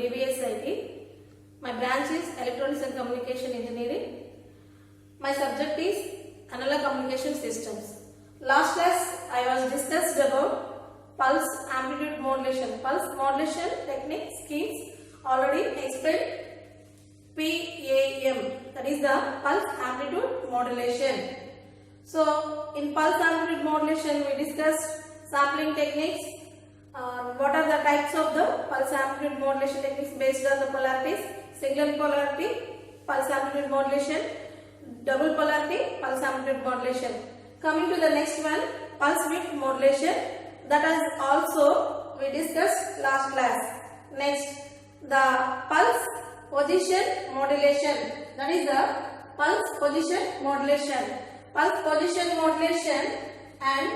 ABS IT. My branch is Electronics and Communication Engineering. My subject is Analog Communication Systems. Last class I was discussed about pulse amplitude modulation. Pulse modulation technique schemes already explained. PAM, that is the pulse amplitude modulation. So in pulse amplitude modulation we discussed sampling techniques. What are the types of the pulse amplitude modulation techniques based on the polarities? Single polarity pulse amplitude modulation, double polarity pulse amplitude modulation. Coming to the next one, pulse width modulation, that is also we discussed last class. Next, the pulse position modulation, that is the pulse position modulation. Pulse position modulation and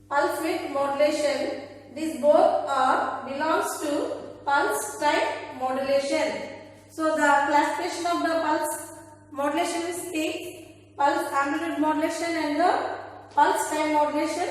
pulse width modulation, these both belongs to pulse type modulation. So the classification of the pulse modulation is pulse amplitude modulation and the pulse time modulation.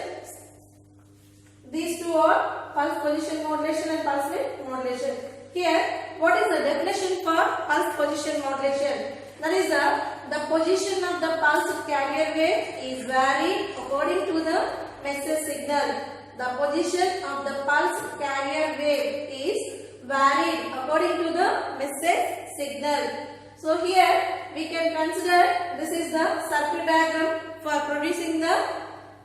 These two are pulse position modulation and pulse width modulation. Here, what is the definition for pulse position modulation? That is the position of the pulse carrier wave is varied according to the message signal. The position of the pulse carrier wave is varied according to the message signal. So here we can consider this is the circuit diagram for producing the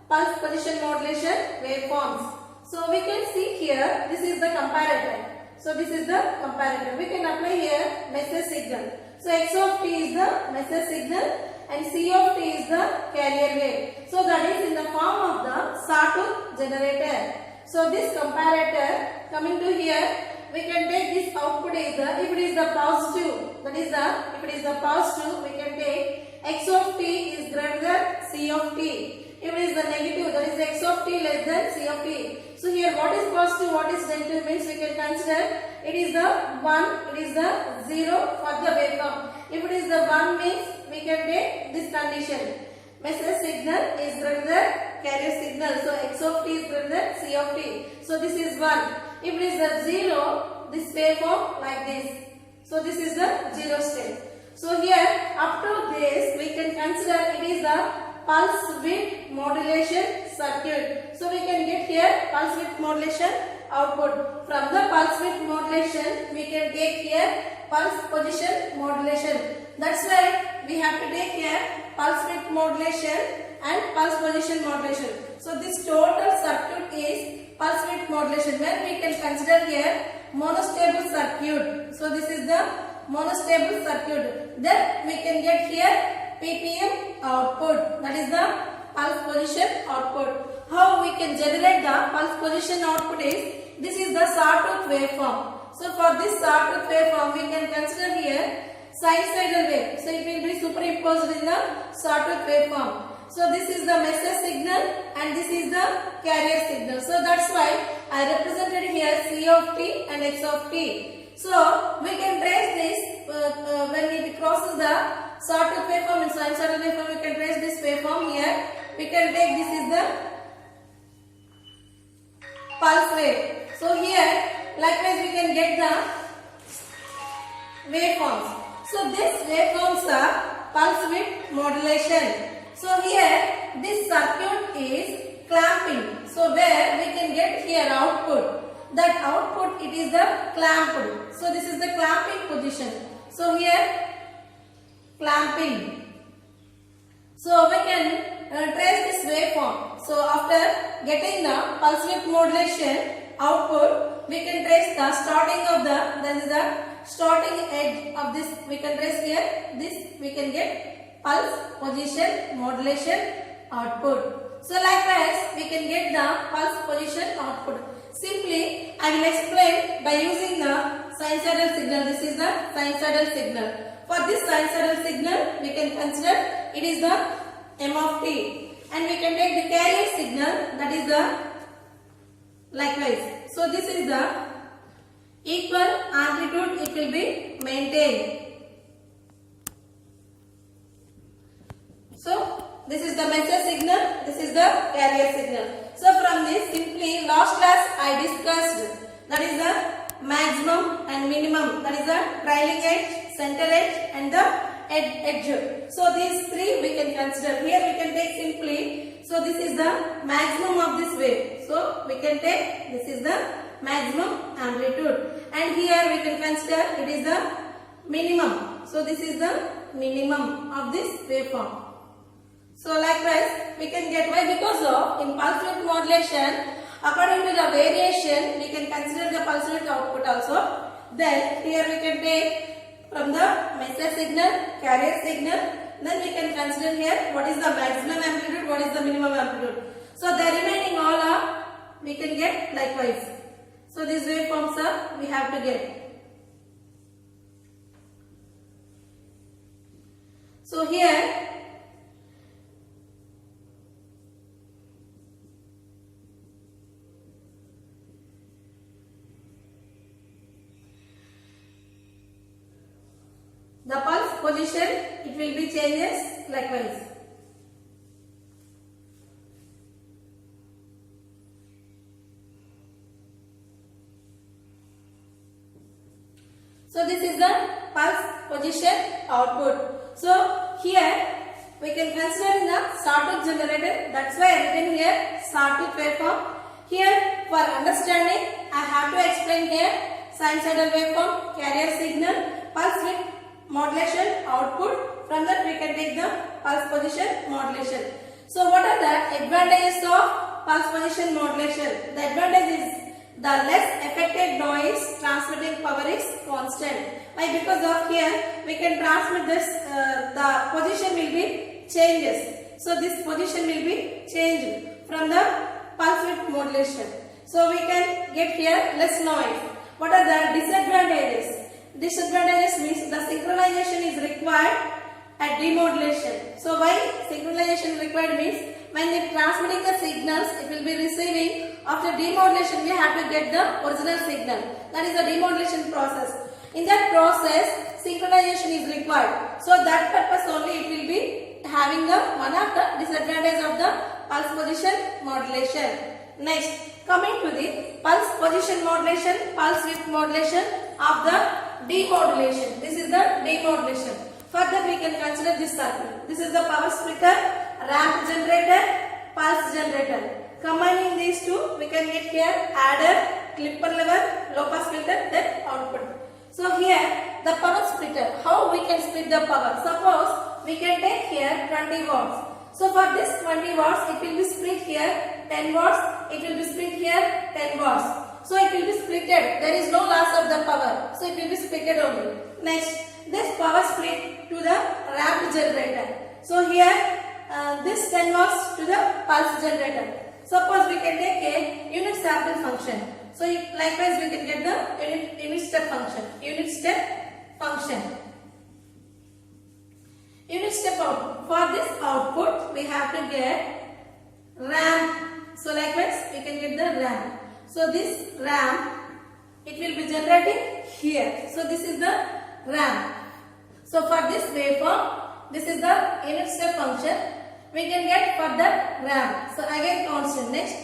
pulse position modulation waveforms. So we can see here this is the comparator. So this is the comparator. We can apply here message signal. So x of t is the message signal and c of t is the carrier wave. So that is in the form of the sawtooth generator. So this comparator coming to here, we can take this output is the, if it is the positive, that is the, if it is the positive, we can take x of t is greater than c of t. If it is the negative, that is x of t less than c of t. So here what is positive, what is negative means we can consider it is the 1, it is the 0 for the waveform. If it is the 1 means we can take this condition. Message signal is greater than carrier signal. So x of t is greater than c of t. So this is 1. If it is the 0, this waveform like this. So this is the 0 state. So here up to this we can consider it is the pulse width modulation circuit. So we can get here pulse width modulation output. From the pulse width modulation we can take here pulse position modulation. That's why we have to take here pulse width modulation and pulse position modulation. So this total circuit is pulse width modulation, where we can consider here monostable circuit. So this is the monostable circuit. Then we can get here ppm output, that is the pulse position output. How we can generate the pulse position output is, this is the sawtooth waveform. So for this sawtooth waveform we can consider here sinusoidal wave. So it will be superimposed in the sawtooth waveform. So this is the message signal and this is the carrier signal. So that's why I represented here c of t and x of t. So we can trace this when it crosses the sawtooth waveform and sinusoidal waveform. We can trace this waveform here. We can take this is the pulse wave. So here likewise we can get the waveforms. So these waveforms are pulse width modulation. So here this circuit is clamping. So where we can get here output. That output it is the clamped. So this is the clamping position. So here clamping. So we can trace this waveform. So after getting the pulse width modulation output, we can trace the starting of the, that is the starting edge of this, we can trace here, this we can get pulse position modulation output. So likewise we can get the pulse position output. Simply I will explain by using the sinusoidal signal. This is the sinusoidal signal. For this sinusoidal signal we can consider it is the m of t, and we can take the carrier signal, that is the likewise. So this is the equal amplitude it will be maintained. So this is the message signal, this is the carrier signal. So from this simply last class I discussed, that is the maximum and minimum. That is the trailing edge, center edge and the edge. So these three we can consider. Here we can take simply. So this is the maximum of this wave. So we can take this is the maximum amplitude. And here we can consider it is the minimum. So this is the minimum of this waveform. So likewise we can get why, because of in pulse width modulation, according to the variation we can consider the pulse width output also. Then here we can take from the message signal, carrier signal, then we can consider here what is the maximum amplitude, what is the minimum amplitude. So the remaining all are we can get likewise. So these waveforms are we have to get. So here the pulse position, it will be changes likewise. So this is the pulse position output. So here we can consider in the sawtooth generator. That's why I written here sawtooth waveform. Here for understanding I have to explain here sinusoidal waveform, carrier signal, pulse width modulation output. From that we can take the pulse position modulation. So what are the advantages of pulse position modulation? The advantage is the less affected noise transmitting power is constant. Why? Because of here we can transmit this, the position will be changes. So this position will be changed from the pulse width modulation. So we can get here less noise. What are the disadvantages? Disadvantages means the synchronization is required at demodulation. So why synchronization required means when it transmitting the signals, it will be receiving. After demodulation, we have to get the original signal. That is the demodulation process. In that process, synchronization is required. So that purpose only it will be having the one of the disadvantage of the pulse position modulation. Next, coming to the pulse position modulation, pulse width modulation of the demodulation. This is the demodulation. Further, we can consider this circuit. This is the power splitter, ramp generator, pulse generator. Combining these two, we can get here adder, clipper level, low pass filter, then output. So here the power splitter. How we can split the power? Suppose we can take here 20 watts. So for this 20 watts, it will be split here 10 watts. It will be split here 10 watts. So it will be splitted. There is no loss of the power. So it will be splitted only. Next, this power split to the ramp generator. So here this 10 watts to the pulse generator. Suppose we can take a unit sample function. So likewise we can get the unit step function. Unit step function. Unit step output. For this output we have to get ramp. So likewise we can get the ramp. So this ramp, it will be generating here. So this is the ramp. So for this waveform, this is the unit step function. We can get for the ramp. So again constant. Next,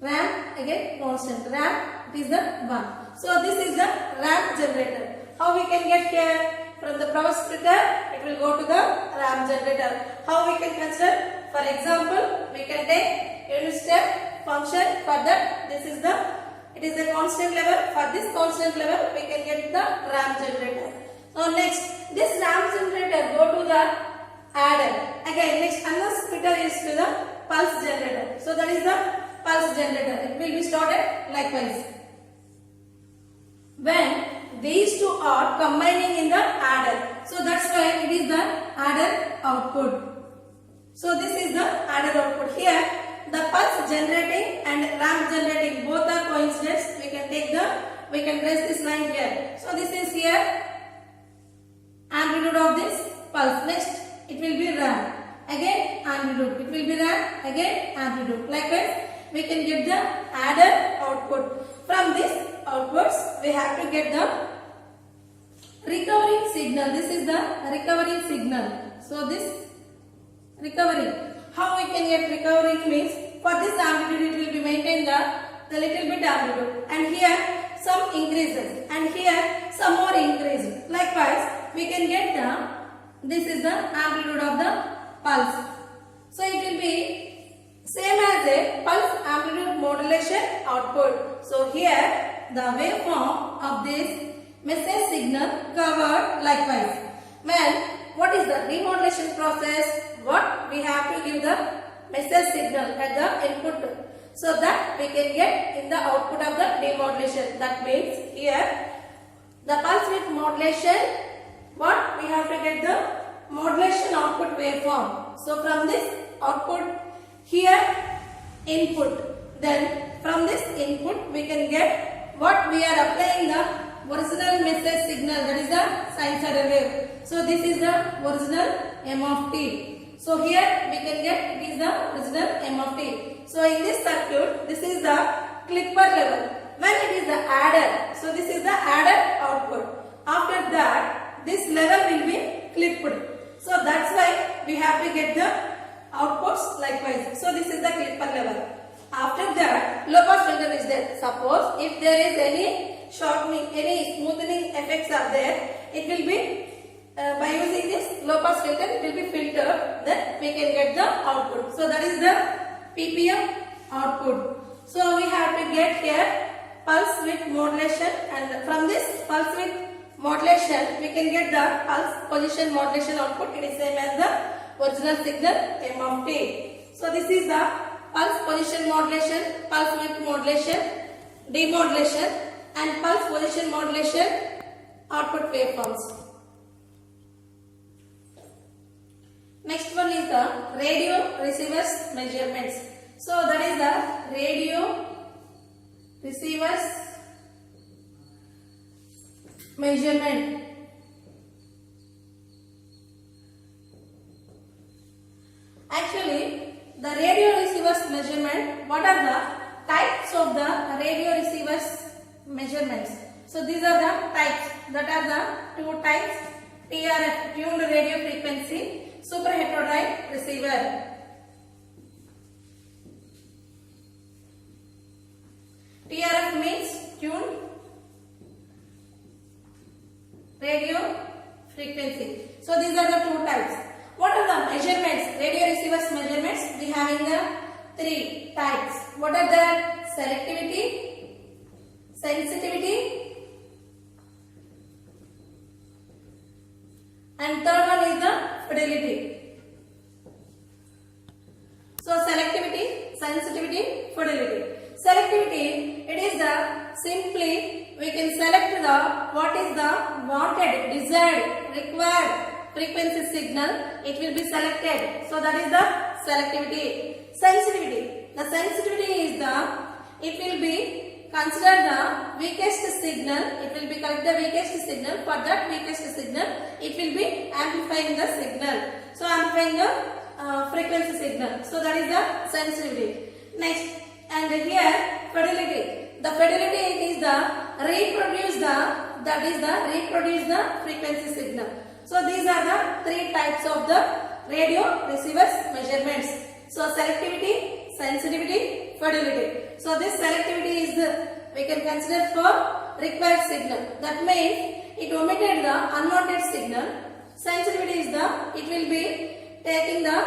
ramp again constant. Ramp, it is the 1. So this is the ramp generator. How we can get here? From the power splitter, it will go to the ramp generator. How we can consider? For example, we can take unit step function. For that, this is the, it is a constant level. For this constant level, we can get the ramp generator. So next, this ramp generator go to the adder. Again, next another splitter is to the pulse generator. So that is the pulse generator. It will be started likewise. When these two are combining in the adder. So that's why it is the adder output. So this is the adder output. Here the pulse generating and ramp generating both are coincidence. We can take the, we can trace this line here. So this is here amplitude of this pulse. Next it will be ramp. Again amplitude. It will be ramp. Again amplitude. Likewise we can get the adder output. From this outputs we have to get the recovering signal. This is the recovering signal. So this recovering. How we can get recovering means for this amplitude it will be maintained the little bit amplitude. And here some increases and here some more increase. Likewise, we can get this is the amplitude of the pulse. So it will be same as a pulse amplitude modulation output. So here the waveform of this message signal covered likewise. When what is the demodulation process? What we have to give the message signal at the input so that we can get in the output of the demodulation. That means here the pulse width modulation, what we have to get the modulation output waveform. So from this output here input, then from this input we can get what we are applying the original message signal, that is the sinusoidal wave. So this is the original M of t. So here we can get it is the original M of t. So in this circuit, this is the clipper level. When it is the adder, so this is the adder output. After that, this level will be clipped. So that's why we have to get the outputs likewise. So this is the clipper level. After that, low pass filter is there. Suppose if there is any shortening, any smoothing effects are there, it will be by using this low pass filter, it will be filtered. Then we can get the output. So that is the ppm output. So we have to get here pulse width modulation, and from this pulse width modulation we can get the pulse position modulation output. It is same as the original signal M of t. So this is the pulse position modulation, pulse width modulation, demodulation and pulse position modulation output waveforms. Next one is the radio receivers measurements. So that is the radio receivers measurement. Actually, the radio receivers measurement, what are the types of the radio receivers measurements? So these are the types, that are the two types: TRF, tuned radio frequency, super heterodyne receiver. TRF means tuned radio frequency. So these are the two types. What are the measurements? Radio receivers measurements, we have in the three types. What are the? Selectivity, sensitivity, and third one is the fidelity. So selectivity, sensitivity, fidelity. Selectivity, it is the simply we can select the what is the wanted, desired, required frequency signal, it will be selected. So that is the selectivity. Sensitivity, the sensitivity is the, it will be consider the weakest signal, it will be collect the weakest signal. For that weakest signal, it will be amplifying the signal. So amplifying the frequency signal. So that is the sensitivity. Next, and here fidelity. The fidelity, it is the reproduce the frequency signal. So these are the three types of the radio receivers measurements. So selectivity, sensitivity, fidelity. So this selectivity is we can consider for required signal. That means it omitted the unwanted signal. Sensitivity is the, it will be taking the,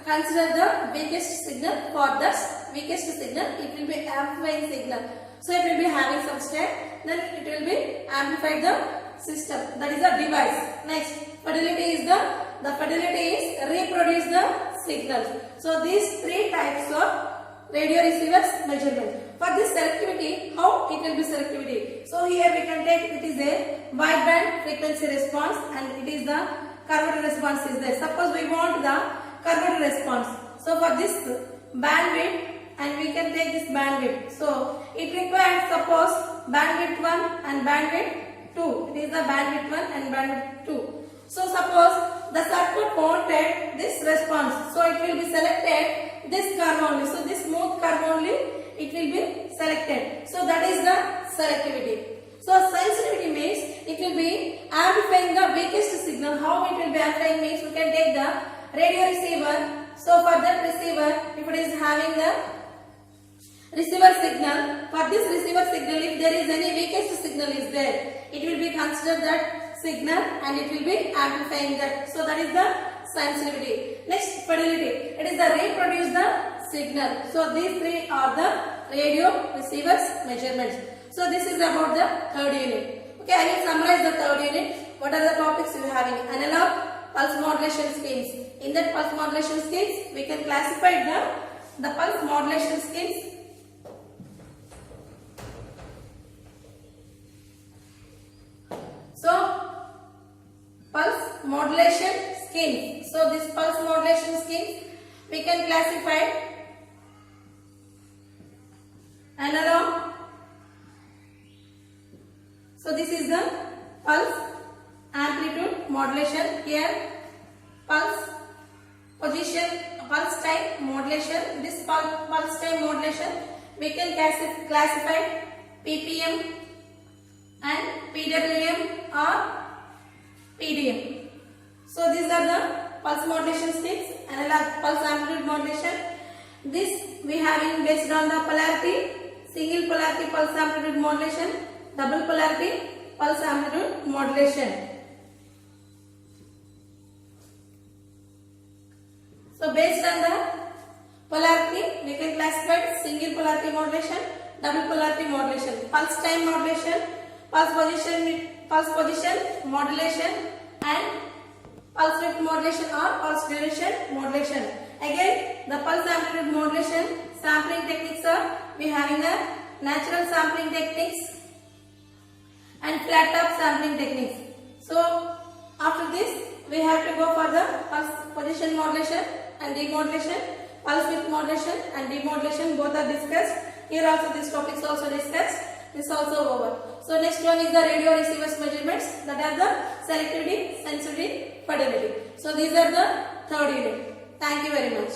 consider the weakest signal. For the weakest signal, it will be amplifying signal. So it will be having some step, then it will be amplified the system, that is the device. Next, fidelity is the fidelity is reproduce the signal. So these three types of radio receivers measurement. For this selectivity, how it will be selectivity? So here we can take, it is a wideband frequency response and it is the curved response is there. Suppose we want the curved response. So for this bandwidth, and we can take this bandwidth. So it requires suppose bandwidth 1 and bandwidth 2. It is the bandwidth 1 and bandwidth 2. So suppose the circuit wanted this response. So it will be selected this curve only. So this smooth curve only it will be selected. So that is the selectivity. So sensitivity means it will be amplifying the weakest signal. How it will be amplifying means we can take the radio receiver. So for that receiver, if it is having the receiver signal. For this receiver signal, if there is any weakest signal is there, it will be considered that signal and it will be amplifying that. So that is the sensitivity. Next, fidelity. It is the reproduce the signal. So these three are the radio receivers measurements. So this is about the third unit. Okay, I will summarize the third unit. What are the topics we are having? Analog pulse modulation schemes. In that pulse modulation schemes, we can classify the pulse modulation schemes. So pulse modulation scheme. So this pulse modulation scheme we can classify analog. So this is the pulse amplitude modulation. Here pulse position, pulse time modulation. This pulse time modulation we can classify ppm and PWM or PDM. So these are the pulse modulation schemes. Analog pulse amplitude modulation. This we having based on the polarity, single polarity pulse amplitude modulation, double polarity pulse amplitude modulation. So based on the polarity, we can classify single polarity modulation, double polarity modulation, pulse time modulation, pulse position modulation, and pulse width modulation or pulse duration modulation. Again, the pulse amplitude modulation sampling techniques are we having a natural sampling techniques and flat top sampling techniques. So after this, we have to go for the pulse position modulation and demodulation, pulse width modulation and demodulation. Both are discussed. Here also these topics also discussed. This also over. So next one is the radio receivers measurements, that are the selectivity, sensitivity, fidelity. So these are the third unit. Thank you very much.